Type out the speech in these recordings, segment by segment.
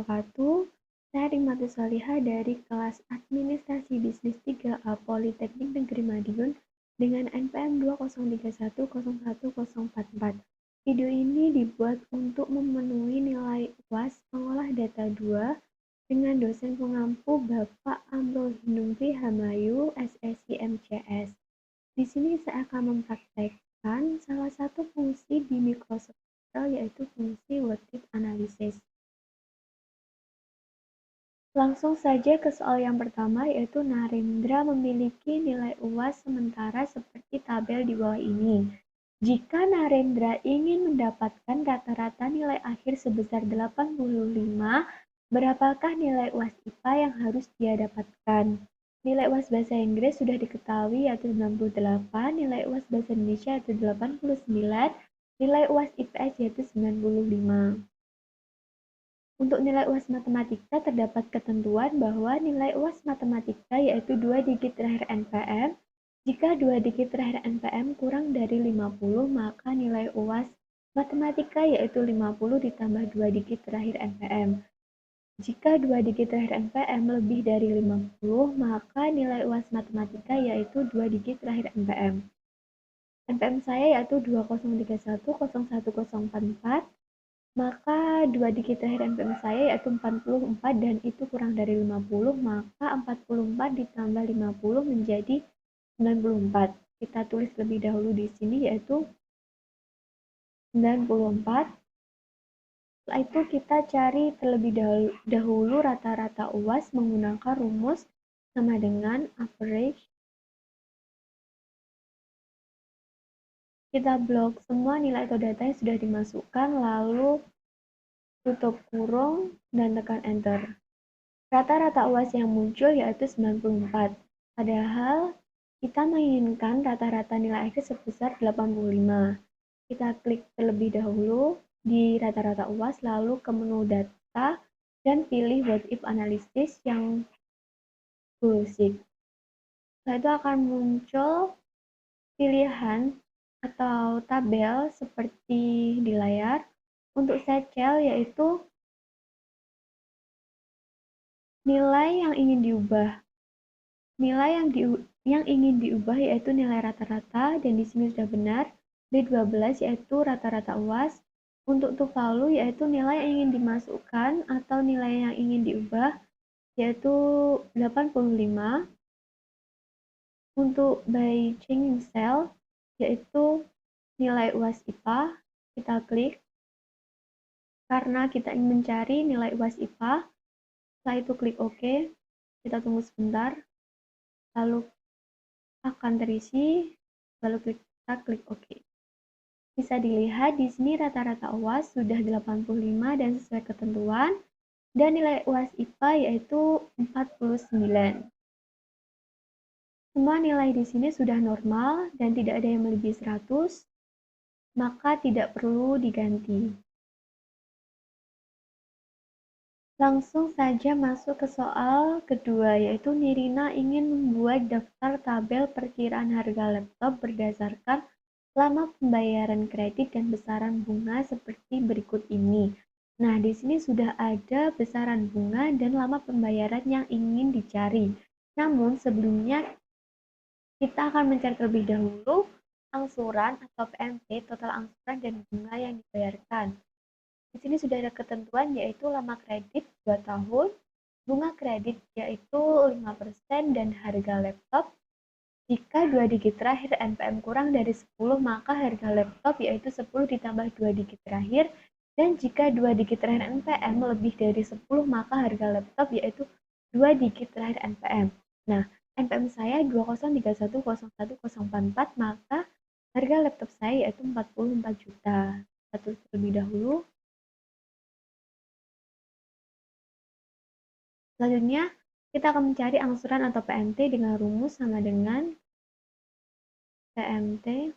wabarakatuh. Saya Rimatu Solihah dari kelas Administrasi Bisnis 3A Politeknik Negeri Madiun dengan NPM 203101044. Video ini dibuat untuk memenuhi nilai UAS Mengolah Data 2 dengan dosen pengampu Bapak Amrul Hinungri Hamayu, SSI MCS. Di sini saya akan mempraktekkan salah satu fungsi di Microsoft Excel, yaitu fungsi What If Analysis. Langsung saja ke soal yang pertama, yaitu Narendra memiliki nilai UAS sementara seperti tabel di bawah ini. Jika Narendra ingin mendapatkan rata-rata nilai akhir sebesar 85, berapakah nilai UAS IPA yang harus dia dapatkan? Nilai UAS Bahasa Inggris sudah diketahui yaitu 98, nilai UAS Bahasa Indonesia yaitu 89, nilai UAS IPS yaitu 95. Untuk nilai UAS Matematika terdapat ketentuan bahwa nilai UAS Matematika yaitu 2 digit terakhir NPM. Jika 2 digit terakhir NPM kurang dari 50, maka nilai UAS Matematika yaitu 50 ditambah 2 digit terakhir NPM. Jika 2 digit terakhir NPM lebih dari 50, maka nilai UAS Matematika yaitu 2 digit terakhir NPM. NPM saya yaitu 203101044. Maka 2 digit terakhir NPM saya yaitu 44 dan itu kurang dari 50, maka 44 ditambah 50 menjadi 94. Kita tulis lebih dahulu di sini yaitu 94. Setelah itu kita cari terlebih dahulu rata-rata UAS menggunakan rumus sama dengan average. Kita blok semua nilai atau data yang sudah dimasukkan, lalu tutup kurung dan tekan enter. Rata-rata UAS yang muncul yaitu 94. Padahal kita menginginkan rata-rata nilai akhir sebesar 85. Kita klik terlebih dahulu di rata-rata UAS, lalu ke menu data dan pilih What If Analysis yang basic. Setelah itu akan muncul pilihan atau tabel seperti di layar. Untuk set cell yaitu nilai yang ingin diubah. Nilai yang ingin diubah yaitu nilai rata-rata, dan di sini sudah benar. D12 yaitu rata-rata UAS. Untuk Tuvalu yaitu nilai yang ingin dimasukkan atau nilai yang ingin diubah yaitu 85. Untuk by changing cell yaitu nilai UAS IPA, kita klik karena kita ingin mencari nilai UAS IPA. Setelah itu klik OK, kita tunggu sebentar, lalu akan terisi, lalu kita klik OK. Bisa dilihat di sini rata-rata UAS sudah 85 dan sesuai ketentuan, dan nilai UAS IPA yaitu 49. Semua nilai di sini sudah normal dan tidak ada yang melebihi 100, maka tidak perlu diganti. Langsung saja masuk ke soal kedua, yaitu Nirina ingin membuat daftar tabel perkiraan harga laptop berdasarkan lama pembayaran kredit dan besaran bunga seperti berikut ini. Nah, di sini sudah ada besaran bunga dan lama pembayaran yang ingin dicari. Namun, sebelumnya kita akan mencari terlebih dahulu angsuran atau PMT, total angsuran dan bunga yang dibayarkan. Di sini sudah ada ketentuan yaitu lama kredit 2 tahun, bunga kredit yaitu 5% dan harga laptop. Jika 2 digit terakhir NPM kurang dari 10, maka harga laptop yaitu 10 ditambah 2 digit terakhir, dan jika 2 digit terakhir NPM lebih dari 10, maka harga laptop yaitu 2 digit terakhir NPM. Nah, NPM saya 203101044, maka harga laptop saya yaitu 44 juta. Kita tulis terlebih dahulu. Selanjutnya, kita akan mencari angsuran atau PMT dengan rumus sama dengan PMT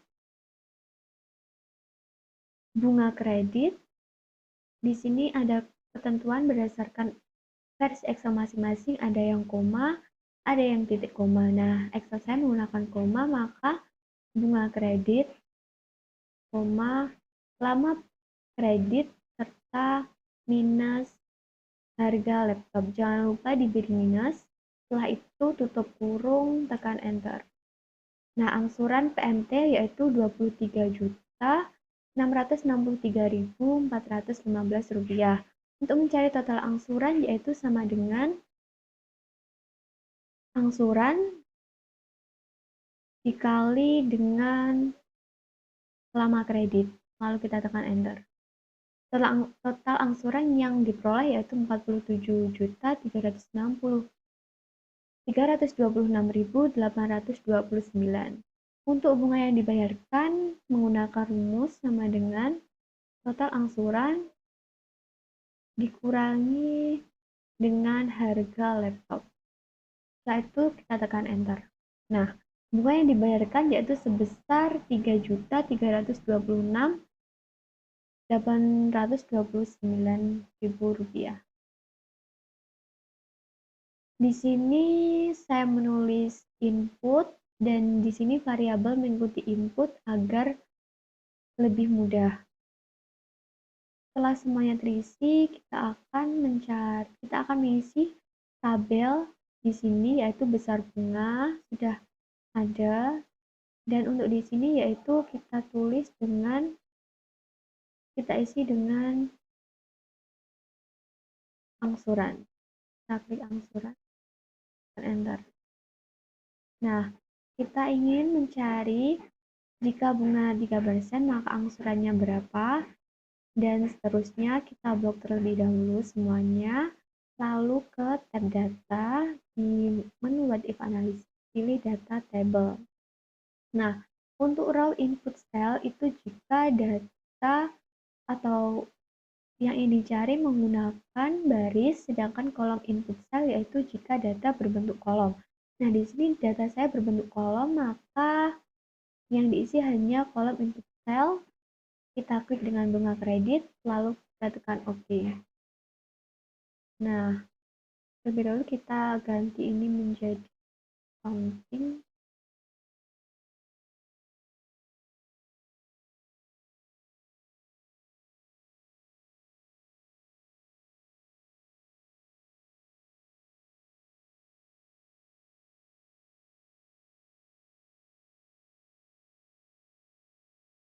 bunga kredit. Di sini ada ketentuan berdasarkan versi Excel masing-masing, ada yang koma, ada yang titik koma. Nah, Excel saya menggunakan koma, maka bunga kredit, koma, lama kredit, serta minus harga laptop. Jangan lupa diberi minus. Setelah itu tutup kurung, tekan enter. Nah, angsuran PMT yaitu Rp23.663.415. Untuk mencari total angsuran yaitu sama dengan angsuran dikali dengan lama kredit. Lalu kita tekan enter. Total angsuran yang diperoleh yaitu Rp47.326.829. Untuk bunga yang dibayarkan menggunakan rumus sama dengan total angsuran dikurangi dengan harga laptop. Setelah itu kita tekan enter. Nah, bunga yang dibayarkan yaitu sebesar Rp3.326.829.000. Di sini saya menulis input dan di sini variabel mengikuti input agar lebih mudah. Setelah semuanya terisi, kita akan mengisi tabel di sini yaitu besar bunga sudah ada, dan untuk di sini yaitu kita isi dengan angsuran. Kita klik angsuran dan enter. Nah, kita ingin mencari jika bunga 3% maka angsurannya berapa, dan seterusnya. Kita blok terlebih dahulu semuanya, lalu ke tab data di menu what if analysis, pilih data table. Nah, untuk raw input cell itu jika data atau yang ingin dicari menggunakan baris, sedangkan kolom input cell yaitu jika data berbentuk kolom. Nah, di sini data saya berbentuk kolom, maka yang diisi hanya kolom input cell. Kita klik dengan bunga kredit, lalu kita tekan OK. Nah, terlebih dahulu kita ganti ini menjadi counting.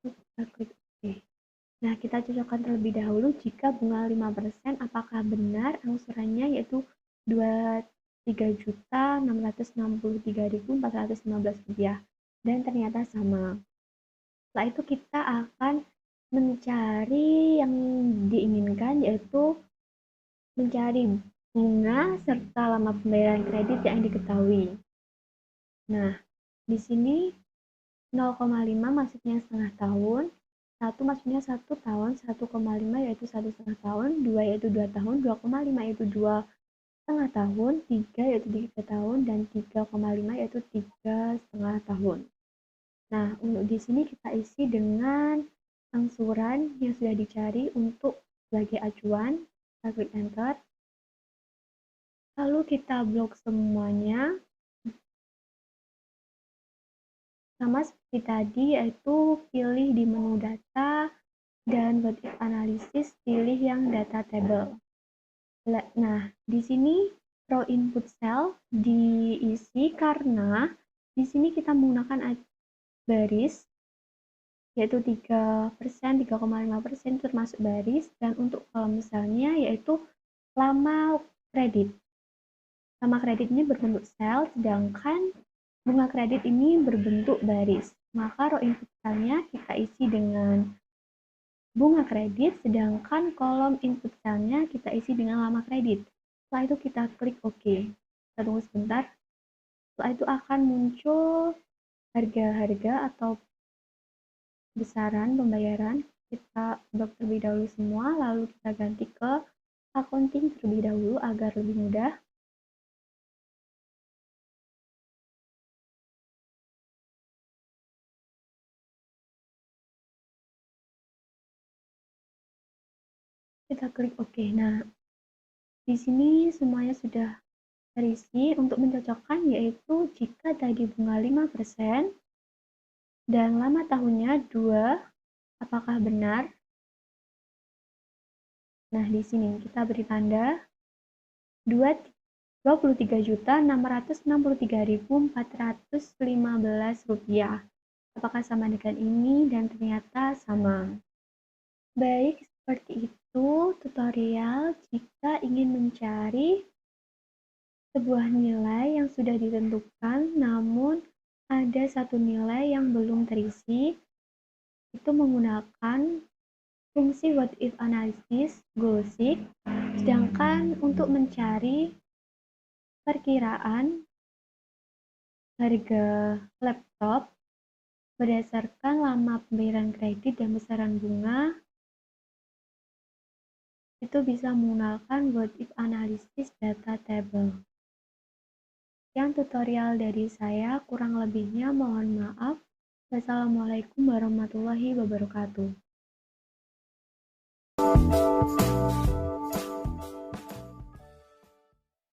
Kita klik OK. Nah, kita cocokkan terlebih dahulu jika bunga 5% apakah benar angsurannya yaitu Rp23.663.415 dan ternyata sama. Setelah itu kita akan mencari yang diinginkan yaitu mencari bunga serta lama pembayaran kredit yang diketahui. Nah, di sini 0,5 maksudnya setengah tahun, 1 maksudnya 1 tahun, 1,5 yaitu 1,5 tahun, 2 yaitu 2 tahun, 2,5 yaitu 2,5 tahun, 3 yaitu 3 tahun, dan 3,5 yaitu 3,5 tahun. Nah, untuk di sini kita isi dengan angsuran yang sudah dicari untuk sebagai acuan. Kita klik enter. Lalu kita blok semuanya. Sama seperti tadi, yaitu pilih di menu data dan what if analysis pilih yang data table. Nah, di sini row input cell diisi karena di sini kita menggunakan baris yaitu 3%, 3,5% termasuk baris, dan untuk kolom misalnya yaitu lama kredit. Lama kredit ini berbentuk sel, sedangkan bunga kredit ini berbentuk baris. Maka row input cell-nya kita isi dengan bunga kredit, sedangkan kolom input cell-nya kita isi dengan lama kredit. Setelah itu kita klik OK. Kita tunggu sebentar. Setelah itu akan muncul harga-harga atau besaran pembayaran. Kita blok terlebih dahulu semua, lalu kita ganti ke accounting terlebih dahulu agar lebih mudah. Kita klik OK. Nah, di sini semuanya sudah terisi. Untuk mencocokkan yaitu jika tadi bunga 5% dan lama tahunnya 2, apakah benar? Nah, di sini kita beri tanda. Rp23.663.415. Apakah sama dengan ini? Dan ternyata sama. Baik, seperti itu tutorial jika ingin mencari sebuah nilai yang sudah ditentukan, namun ada satu nilai yang belum terisi, itu menggunakan fungsi what if analysis, goal-seek. Sedangkan untuk mencari perkiraan harga laptop berdasarkan lama pembayaran kredit dan besaran bunga, itu bisa menggunakan what if analysis data table. Sekian tutorial dari saya, kurang lebihnya mohon maaf. Wassalamualaikum warahmatullahi wabarakatuh.